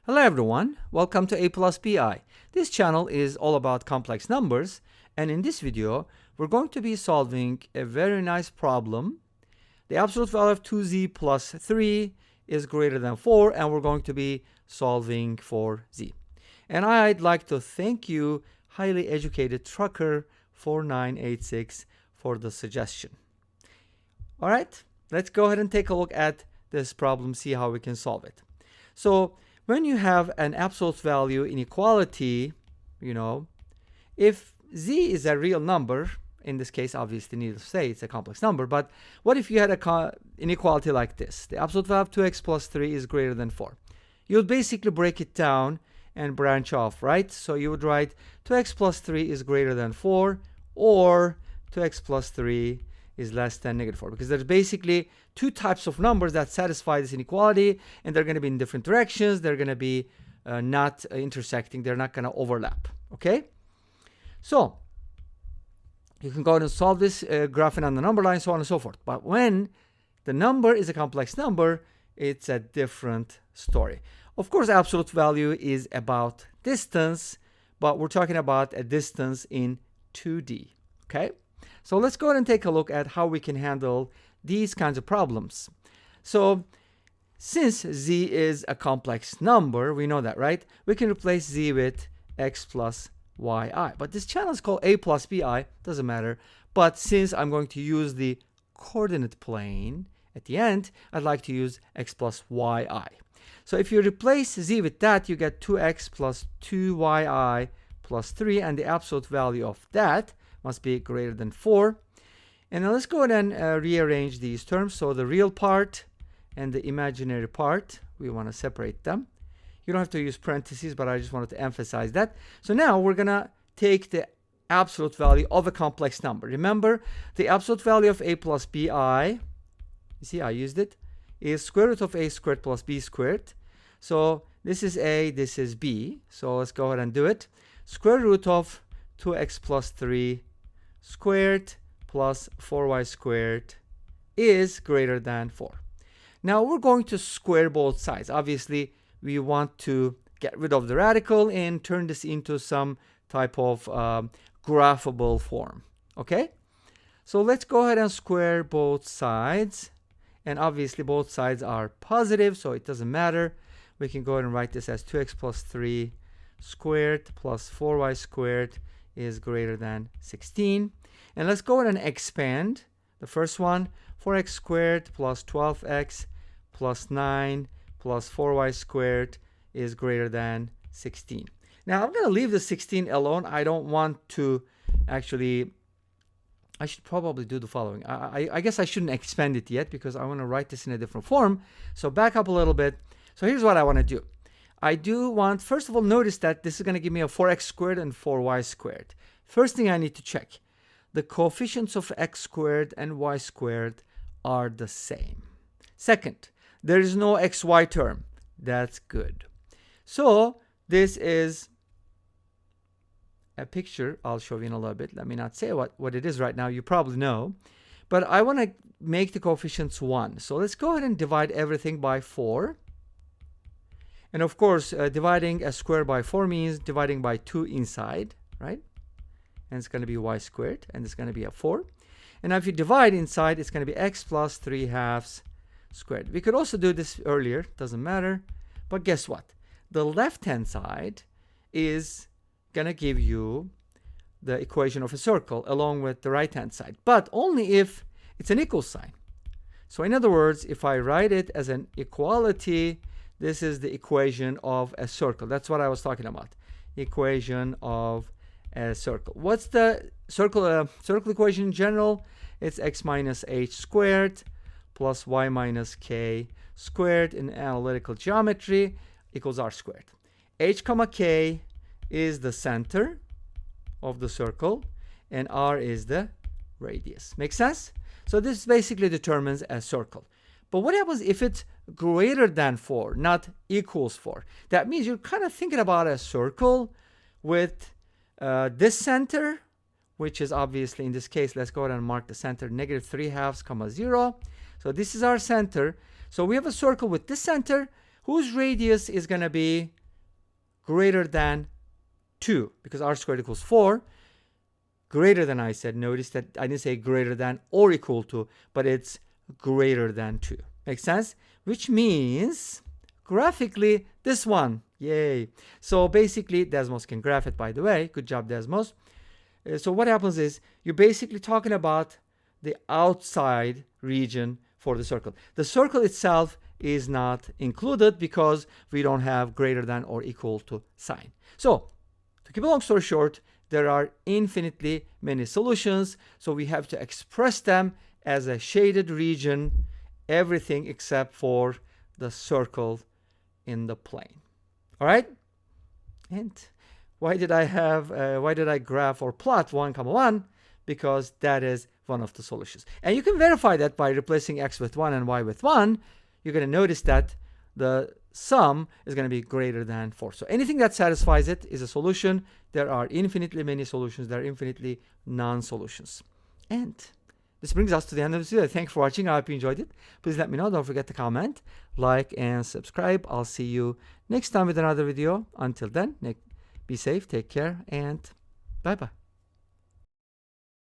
Hello everyone, welcome to aplusbi. This channel is all about complex numbers, and in this video we're going to be solving a very nice problem. The absolute value of 2z plus 3 is greater than 4, and we're going to be solving for z. And I'd like to thank you, highly educated trucker 4986, for the suggestion. Alright, let's go ahead and take a look at this problem, see how we can solve it. So when you have an absolute value inequality, if z is a real number, in this case, obviously, needless to say, it's a complex number, but what if you had a inequality like this? The absolute value of 2x plus 3 is greater than 4. You would basically break it down and branch off, right? So you would write 2x plus 3 is greater than 4, or 2x plus 3 is less than negative 4, because there's basically two types of numbers that satisfy this inequality, and they're going to be in different directions. They're going to be not intersecting. They're not going to overlap. Okay, so you can go ahead and solve this, graphing on the number line, so on and so forth. But when the number is a complex number, it's a different story. Of course, absolute value is about distance, but we're talking about a distance in 2D. Okay, so let's go ahead and take a look at how we can handle these kinds of problems. So since z is a complex number, we know that, right? We can replace z with x plus yi. But this channel is called a plus bi, doesn't matter. But since I'm going to use the coordinate plane at the end, I'd like to use x plus yi. So if you replace z with that, you get 2x plus 2yi plus 3, and the absolute value of that must be greater than 4. And now let's go ahead and rearrange these terms. So the real part and the imaginary part, we want to separate them. You don't have to use parentheses, but I just wanted to emphasize that. So now we're going to take the absolute value of a complex number. Remember, the absolute value of a plus bi, you see I used it, is square root of a squared plus b squared. So this is a, this is b. So let's go ahead and do it. Square root of 2x plus 3 squared plus 4y squared is greater than 4. Now we're going to square both sides. Obviously, we want to get rid of the radical and turn this into some type of graphable form. Okay? So let's go ahead and square both sides. And obviously, both sides are positive, so it doesn't matter. We can go ahead and write this as 2x plus 3 squared plus 4y squared is greater than 16. And let's go ahead and expand the first one. 4x squared plus 12x plus 9 plus 4y squared is greater than 16. Now I'm going to leave the 16 alone. I don't want to actually, I should probably do the following. I guess I shouldn't expand it yet because I want to write this in a different form. So back up a little bit. So here's what I want to do. I do want, first of all, notice that this is going to give me a 4x squared and 4y squared. First thing I need to check. The coefficients of x squared and y squared are the same. Second, there is no xy term. That's good. So this is a picture. I'll show you in a little bit. Let me not say what it is right now. You probably know. But I want to make the coefficients 1. So let's go ahead and divide everything by 4. And of course, dividing a square by 4 means dividing by 2 inside, right? And it's going to be y squared, and it's going to be a 4. And now if you divide inside, it's going to be x plus 3 halves squared. We could also do this earlier, doesn't matter. But guess what? The left-hand side is going to give you the equation of a circle along with the right-hand side, but only if it's an equal sign. So in other words, if I write it as an equality, this is the equation of a circle. That's what I was talking about. Equation of a circle. What's the circle equation in general? It's x minus h squared plus y minus k squared in analytical geometry equals r squared. H comma k is the center of the circle, and r is the radius. Make sense? So this basically determines a circle. But what happens if it's greater than 4, not equals 4? That means you're kind of thinking about a circle with this center, which is obviously, in this case, let's go ahead and mark the center, negative 3 halves comma 0. So this is our center. So we have a circle with this center, whose radius is going to be greater than 2, because r squared equals 4. Greater than, I said. Notice that I didn't say greater than or equal to, but it's greater than 2. Makes sense? Which means graphically this one. Yay. So basically, Desmos can graph it, by the way. Good job, Desmos. So what happens is you're basically talking about the outside region for the circle. The circle itself is not included because we don't have greater than or equal to sign. So to keep a long story short, there are infinitely many solutions. So we have to express them as a shaded region, everything except for the circle in the plane. All right? And why did I graph or plot 1, 1? Because that is one of the solutions. And you can verify that by replacing x with 1 and y with 1. You're going to notice that the sum is going to be greater than 4. So anything that satisfies it is a solution. There are infinitely many solutions. There are infinitely non-solutions. And this brings us to the end of this video. Thanks for watching. I hope you enjoyed it. Please let me know. Don't forget to comment, like, and subscribe. I'll see you next time with another video. Until then, be safe, take care, and bye-bye.